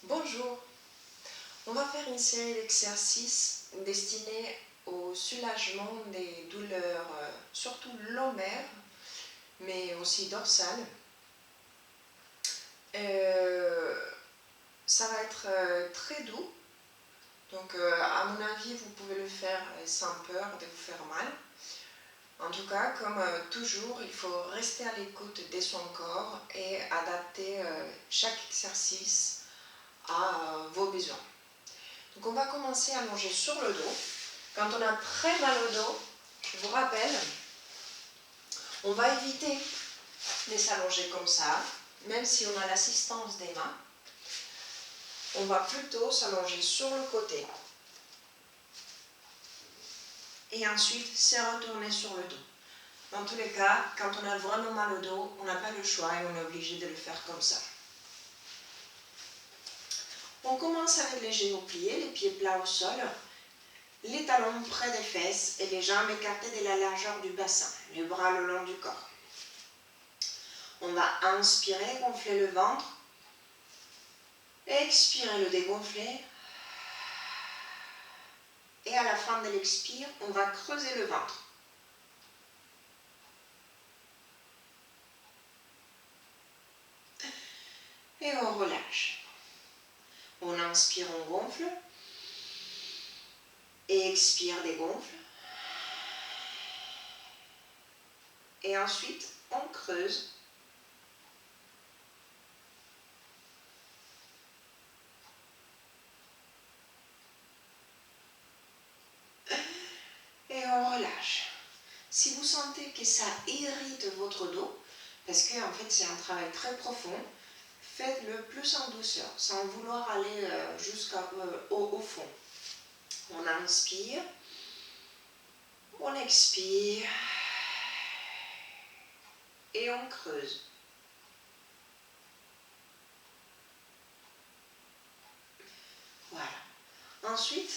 Bonjour, on va faire une série d'exercices destinés au soulagement des douleurs, surtout lombaires, mais aussi dorsales. Ça va être très doux, donc à mon avis vous pouvez le faire sans peur de vous faire mal. En tout cas, comme toujours, il faut rester à l'écoute de son corps et adapter chaque exercice à vos besoins. Donc on va commencer allongé sur le dos. Quand on a très mal au dos, je vous rappelle, on va éviter de s'allonger comme ça, même si on a l'assistance des mains. On va plutôt s'allonger sur le côté. Et ensuite, se retourner sur le dos. Dans tous les cas, quand on a vraiment mal au dos, on n'a pas le choix et on est obligé de le faire comme ça. On commence avec les genoux pliés, les pieds plats au sol, les talons près des fesses et les jambes écartées de la largeur du bassin, les bras le long du corps. On va inspirer, gonfler le ventre, expirer, le dégonfler. Et à la fin de l'expire, on va creuser le ventre. Et on relâche. On inspire, on gonfle. Et expire, dégonfle. Et ensuite, on creuse. Et on relâche. Si vous sentez que ça irrite votre dos, parce que en fait c'est un travail très profond, faites-le plus en douceur, sans vouloir aller jusqu'au fond. On inspire, on expire et on creuse. Voilà. Ensuite,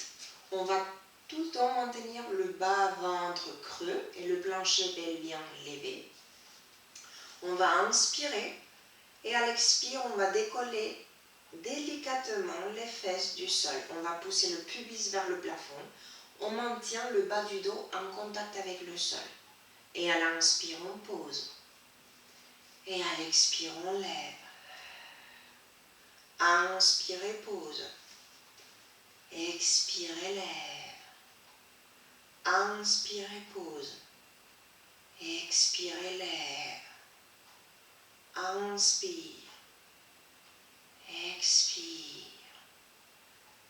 on va tout le temps maintenir le bas-ventre creux et le plancher pelvien levé. On va inspirer et à l'expire, on va décoller délicatement les fesses du sol. On va pousser le pubis vers le plafond. On maintient le bas du dos en contact avec le sol. Et à l'inspire, on pose. Et à l'expire, on lève. Inspirez, pose. Expirez, lève. Inspirez, pose. Expirez, lève. Inspire. Expire.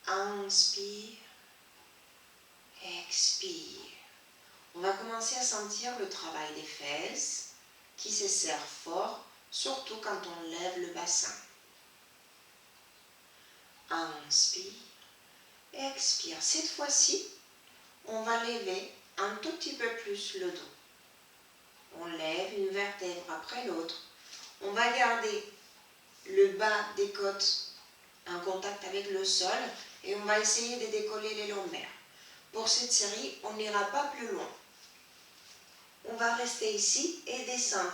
Inspire. Expire. On va commencer à sentir le travail des fesses qui se serrent fort, surtout quand on lève le bassin. Inspire. Expire. Cette fois-ci, on va lever un tout petit peu plus le dos. On lève une vertèbre après l'autre. On va garder le bas des côtes en contact avec le sol et on va essayer de décoller les lombaires. Pour cette série, on n'ira pas plus loin. On va rester ici et descendre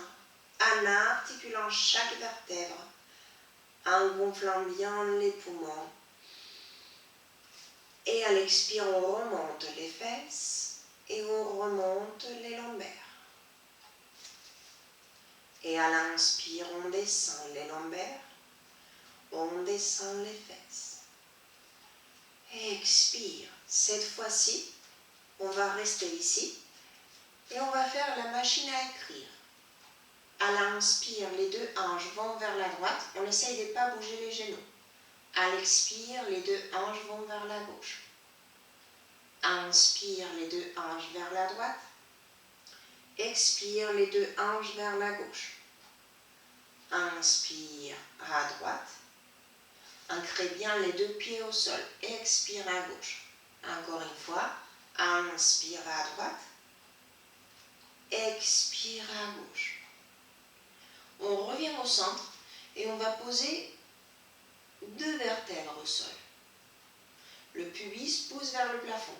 en articulant chaque vertèbre, en gonflant bien les poumons. Et à l'expire, on remonte les fesses et on remonte les lombaires. Et à l'inspire, on descend les lombaires, on descend les fesses. Expire. Cette fois-ci, on va rester ici et on va faire la machine à écrire. À l'inspire, les deux hanches vont vers la droite. On essaye de ne pas bouger les genoux. À l'expire, les deux hanches vont vers la gauche. Inspire, les deux hanches vers la droite. Expire, les deux hanches vers la gauche. Inspire à droite. Ancrez bien les deux pieds au sol. Expire à gauche. Encore une fois. Inspire à droite. Expire à gauche. On revient au centre et on va poser deux vertèbres au sol. Le pubis pousse vers le plafond.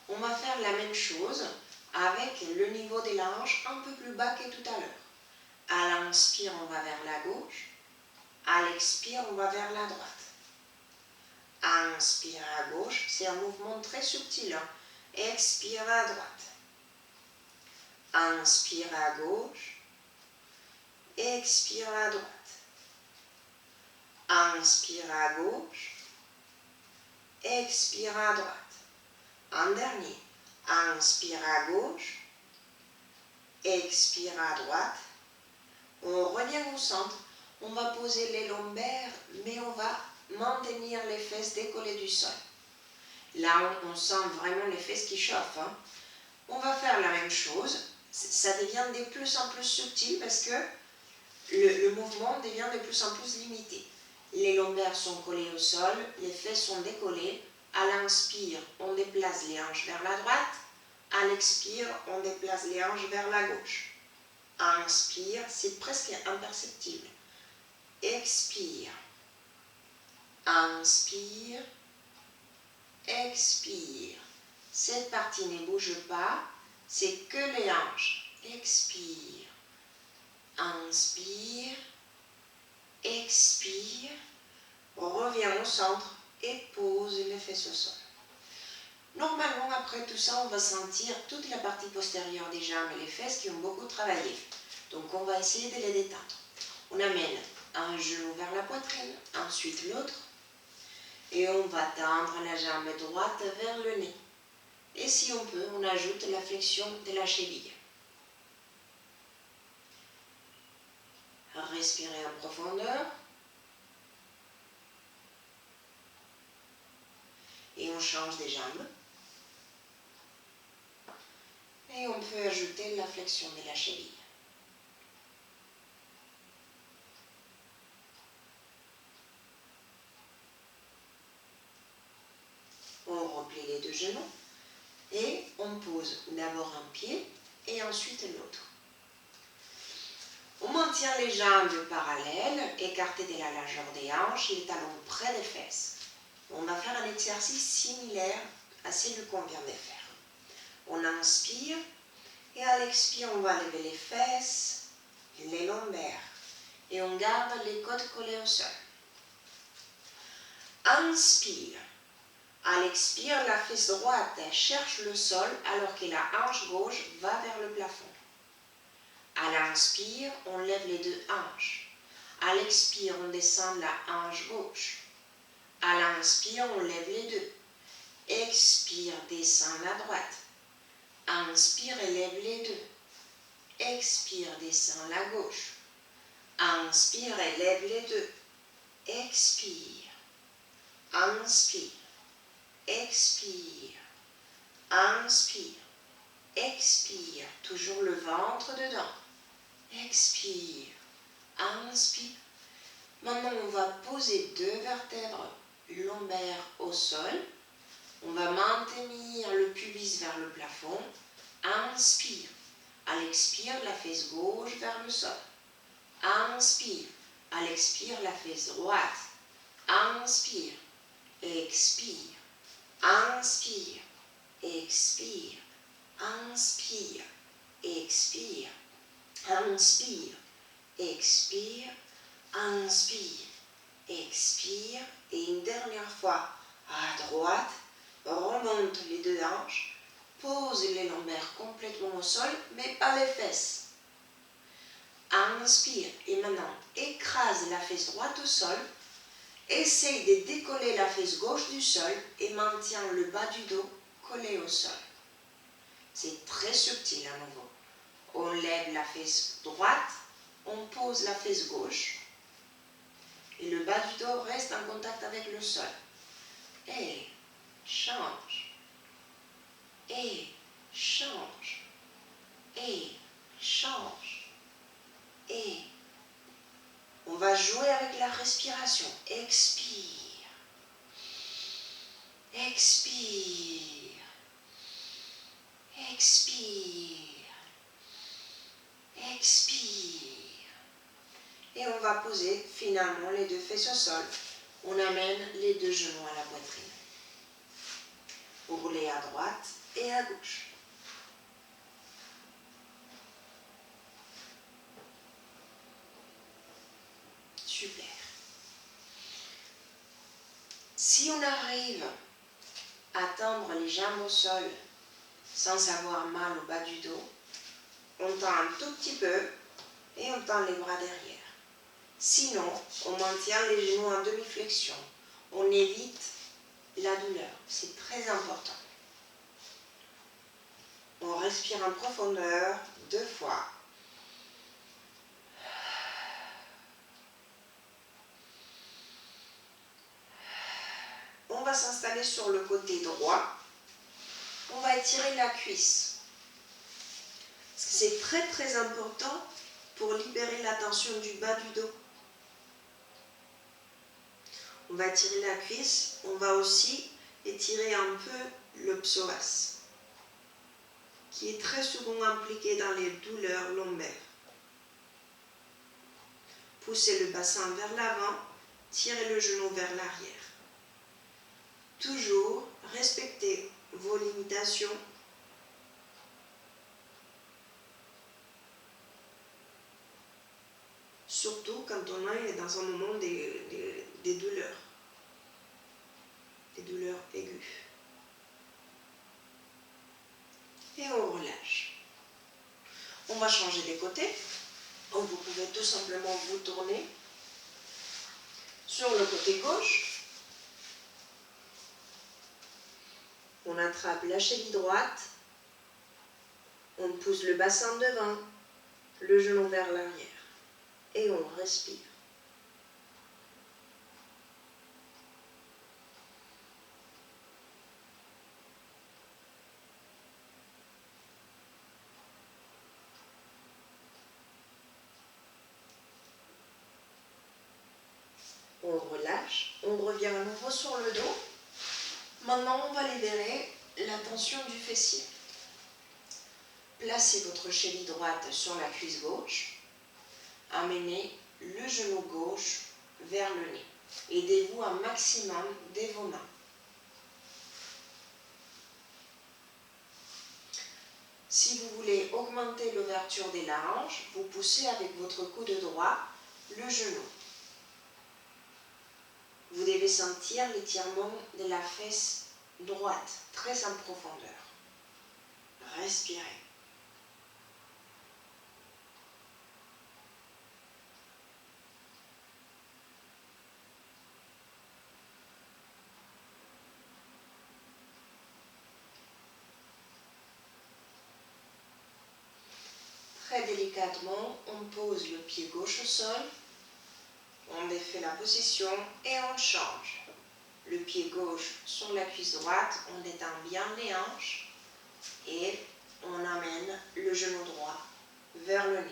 On va faire la même chose avec le niveau des hanches un peu plus bas que tout à l'heure. À l'inspire, on va vers la gauche. À l'expire, on va vers la droite. Inspire à gauche, c'est un mouvement très subtil. Hein. Expire à droite. Inspire à gauche. Expire à droite. Inspire à gauche. Expire à droite. Un dernier. Inspire à gauche. Expire à droite. On revient au centre. On va poser les lombaires, mais on va maintenir les fesses décollées du sol. Là, on sent vraiment les fesses qui chauffent. Hein. On va faire la même chose. Ça devient de plus en plus subtil parce que le mouvement devient de plus en plus limité. Les lombaires sont collés au sol, les fesses sont décollées. À l'inspire, on déplace les hanches vers la droite. À l'expire, on déplace les hanches vers la gauche. Inspire, c'est presque imperceptible. Expire. Inspire. Expire. Cette partie ne bouge pas, c'est que les hanches. Expire. Inspire. Expire. Reviens au centre et pose les fesses au sol. Normalement, après tout ça, on va sentir toute la partie postérieure des jambes et les fesses qui ont beaucoup travaillé. Donc, on va essayer de les détendre. On amène un genou vers la poitrine, ensuite l'autre. Et on va tendre la jambe droite vers le nez. Et si on peut, on ajoute la flexion de la cheville. Respirez en profondeur. Et on change des jambes. Et on peut ajouter la flexion de la cheville. On replie les deux genoux. Et on pose d'abord un pied et ensuite l'autre. On maintient les jambes parallèles, écartées de la largeur des hanches, les talons près des fesses. On va faire un exercice similaire à celui qu'on vient de faire. On inspire et à l'expire, on va lever les fesses, les lombaires et on garde les côtes collées au sol. Inspire. À l'expire, la fesse droite cherche le sol alors que la hanche gauche va vers le plafond. À l'inspire, on lève les deux hanches. À l'expire, on descend la hanche gauche. À l'inspire, on lève les deux. Expire, descend la droite. Inspire et lève les deux. Expire, descend la gauche. Inspire et lève les deux. Expire. Inspire. Expire. Inspire. Expire. Toujours le ventre dedans. Expire. Inspire. Maintenant, on va poser deux vertèbres lombaires au sol. On va maintenir le pubis vers le plafond. Inspire. À l'expire, la fesse gauche vers le sol. Inspire. À l'expire, la fesse droite. Inspire. Expire. Inspire. Expire. Inspire. Expire. Inspire. Expire. Inspire. Expire. Et une dernière fois à droite. Remonte les deux hanches. Pose les lombaires complètement au sol, mais pas les fesses. Inspire. Et maintenant, écrase la fesse droite au sol. Essaye de décoller la fesse gauche du sol et maintiens le bas du dos collé au sol. C'est très subtil à nouveau. On lève la fesse droite, on pose la fesse gauche et le bas du dos reste en contact avec le sol. Et change. Et change. Et change. Et on va jouer avec la respiration. Expire. Expire. Expire. Expire. Et on va poser finalement les deux fesses au sol. On amène les deux genoux à la poitrine. Roulez à droite et à gauche. Super. Si on arrive à tendre les jambes au sol sans avoir mal au bas du dos, on tend un tout petit peu et on tend les bras derrière. Sinon, on maintient les genoux en demi-flexion. On évite la douleur. C'est très important. On respire en profondeur 2 fois. On va s'installer sur le côté droit. On va étirer la cuisse. C'est très très important pour libérer la tension du bas du dos. On va étirer la cuisse. On va aussi étirer un peu le psoas, qui est très souvent impliqué dans les douleurs lombaires. Poussez le bassin vers l'avant, tirez le genou vers l'arrière. Toujours respectez vos limitations. Surtout quand on est dans un moment des douleurs aiguës. Et on relâche. On va changer les côtés. Vous pouvez tout simplement vous tourner sur le côté gauche. On attrape la cheville droite. On pousse le bassin devant, le genou vers l'arrière. Et on respire. On relâche, on revient à nouveau sur le dos. Maintenant, on va libérer la tension du fessier. Placez votre cheville droite sur la cuisse gauche. Amenez le genou gauche vers le nez. Aidez-vous un maximum de vos mains. Si vous voulez augmenter l'ouverture des larynges, vous poussez avec votre coude droit le genou. Vous devez sentir l'étirement de la fesse droite, très en profondeur. Respirez. Très délicatement, on pose le pied gauche au sol, on défait la position et on change. Le pied gauche sur la cuisse droite, on détend bien les hanches et on amène le genou droit vers le nez.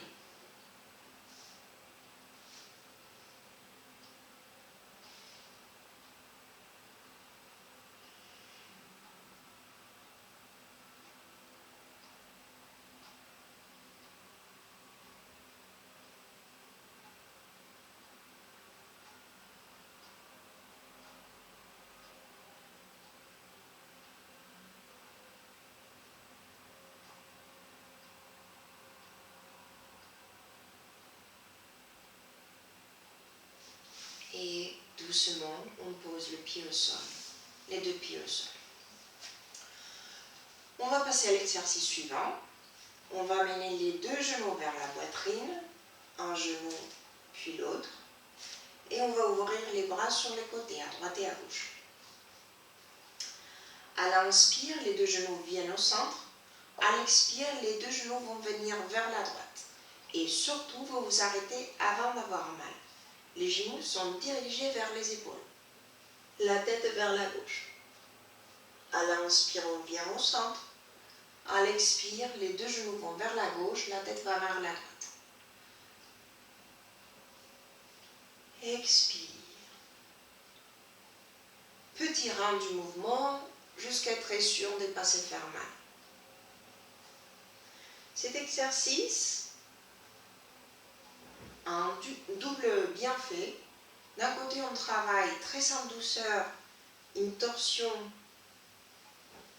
Et doucement, on pose le pied au sol, les 2 pieds au sol. On va passer à l'exercice suivant. On va amener les 2 genoux vers la poitrine, un genou puis l'autre. Et on va ouvrir les bras sur les côtés, à droite et à gauche. À l'inspire, les 2 genoux viennent au centre. À l'expire, les 2 genoux vont venir vers la droite. Et surtout, vous vous arrêtez avant d'avoir mal. Les genoux sont dirigés vers les épaules. La tête vers la gauche. À l'inspire, on vient au centre. À l'expire, les 2 genoux vont vers la gauche, la tête va vers la droite. Expire. Petit rang du mouvement jusqu'à être sûr de ne pas se faire mal. Cet exercice a un double bienfait. D'un côté, on travaille très en douceur, une torsion,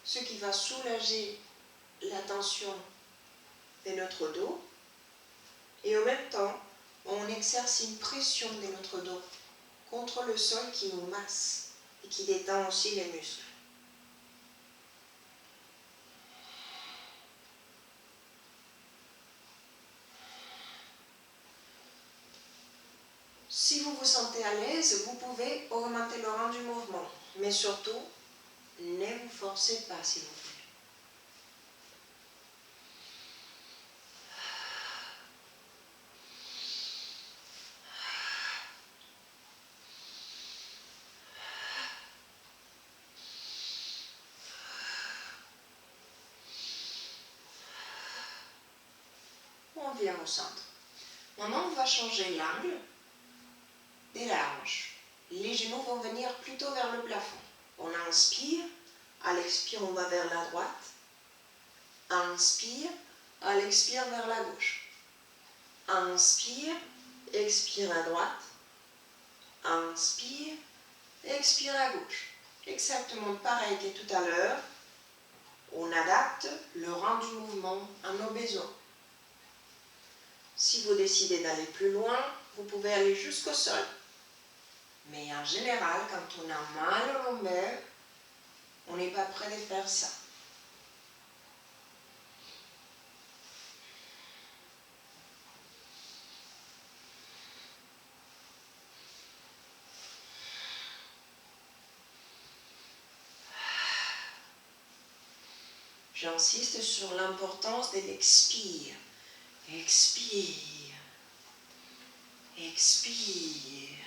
ce qui va soulager la tension de notre dos. Et en même temps, on exerce une pression de notre dos contre le sol qui nous masse et qui détend aussi les muscles. Si vous vous sentez à l'aise, vous pouvez augmenter le rang du mouvement, mais surtout, ne vous forcez pas s'il vous plaît. On vient au centre. Maintenant, on va changer l'angle des hanches. Les genoux vont venir plutôt vers le plafond. On inspire, à l'expire, on va vers la droite. Inspire, à l'expire, vers la gauche. Inspire, expire à droite. Inspire, expire à gauche. Exactement pareil que tout à l'heure. On adapte le rang du mouvement à nos besoins. Si vous décidez d'aller plus loin, vous pouvez aller jusqu'au sol. Mais en général, quand on a mal au lombaire, on n'est pas prêt de faire ça. J'insiste sur l'importance de l'expire. Expire. Expire.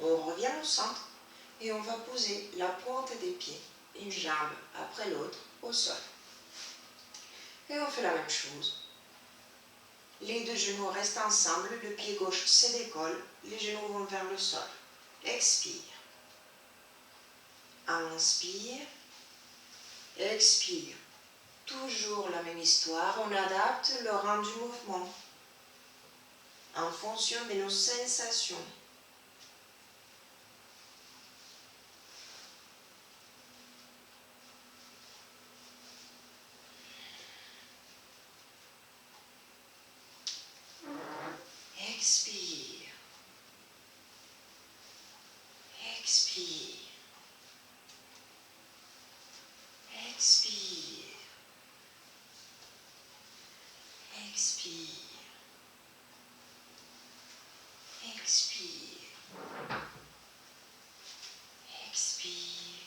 On revient au centre et on va poser la pointe des pieds, une jambe après l'autre, au sol. Et on fait la même chose. Les deux genoux restent ensemble, le pied gauche se décolle, les genoux vont vers le sol. Expire. Inspire. Expire. Toujours la même histoire, on adapte le rang du mouvement en fonction de nos sensations. Expire. Expire. Expire. Expire. Expire. Expire.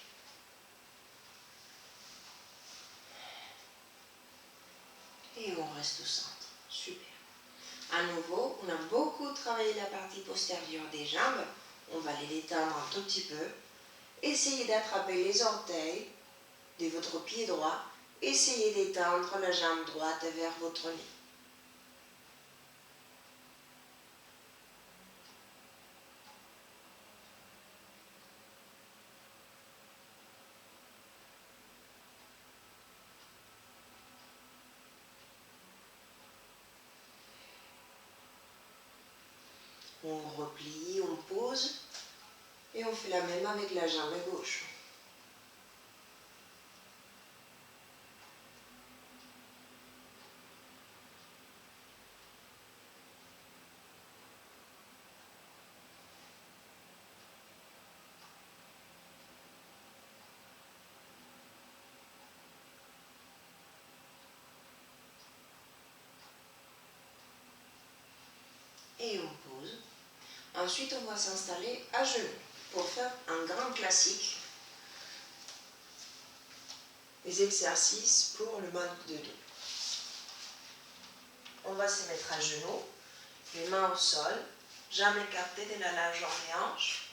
Et on reste au centre. Super. À nouveau, on a beaucoup travaillé la partie postérieure des jambes. On va les détendre un tout petit peu. Essayez d'attraper les orteils de votre pied droit. Essayez d'étendre la jambe droite vers votre nez. On replie, on pose et on fait la même avec la jambe gauche. Et on pose. Ensuite, on va s'installer à genoux pour faire un grand classique des exercices pour le mal de dos. On va se mettre à genoux, les mains au sol, jambes écartées de la largeur des hanches.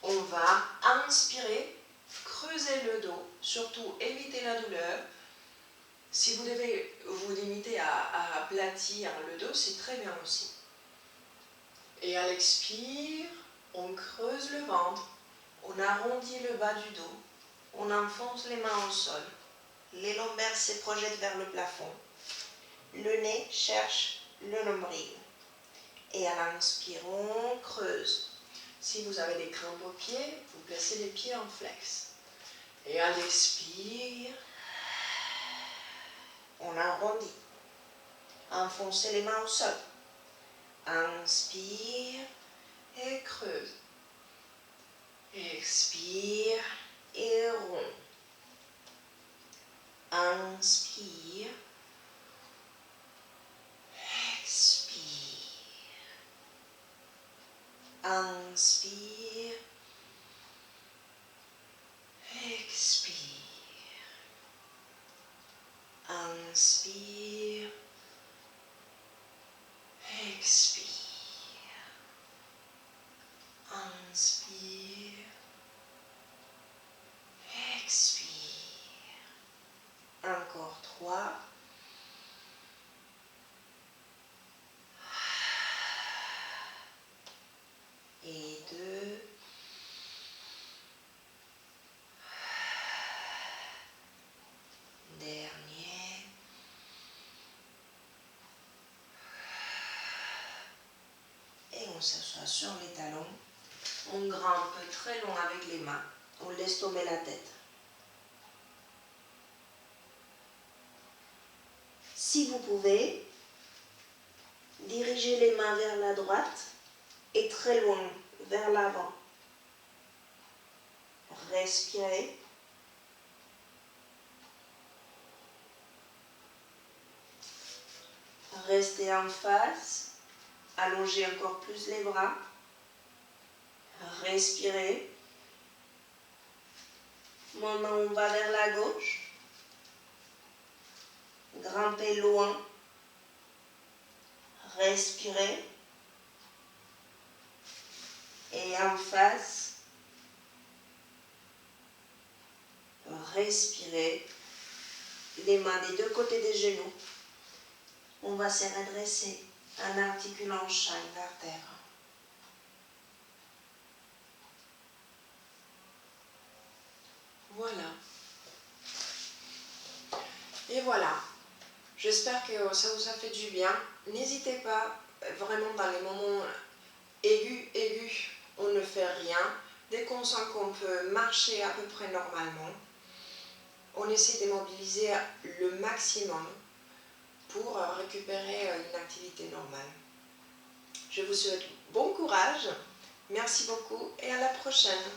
On va inspirer, creuser le dos, surtout éviter la douleur. Si vous devez vous limiter à aplatir le dos, c'est très bien aussi. Et à l'expire, on creuse le ventre, on arrondit le bas du dos, on enfonce les mains au sol, les lombaires se projettent vers le plafond, le nez cherche le nombril. Et à l'inspire, on creuse. Si vous avez des crampes aux pieds, vous placez les pieds en flex. Et à l'expire, on arrondit. Enfoncez les mains au sol. Inspire et creuse. expire et rond. Inspire, expire. Inspire, expire. Inspire, expire. Inspire, expire. Encore 3. Et 2. Dernier. Et on s'assoit sur les talons. On grimpe très long avec les mains. On laisse tomber la tête. Si vous pouvez, dirigez les mains vers la droite et très loin vers l'avant. Respirez. Restez en face. Allongez encore plus les bras. Respirez. Maintenant, on va vers la gauche. Grimpez loin. Respirez. Et en face. Respirez. Les mains des deux côtés des genoux. On va se redresser en articulant chaque vertèbre. Voilà. Et voilà. J'espère que ça vous a fait du bien. N'hésitez pas, vraiment dans les moments aigus, on ne fait rien. Dès qu'on sent qu'on peut marcher à peu près normalement, on essaie de mobiliser le maximum pour récupérer une activité normale. Je vous souhaite bon courage, merci beaucoup et à la prochaine.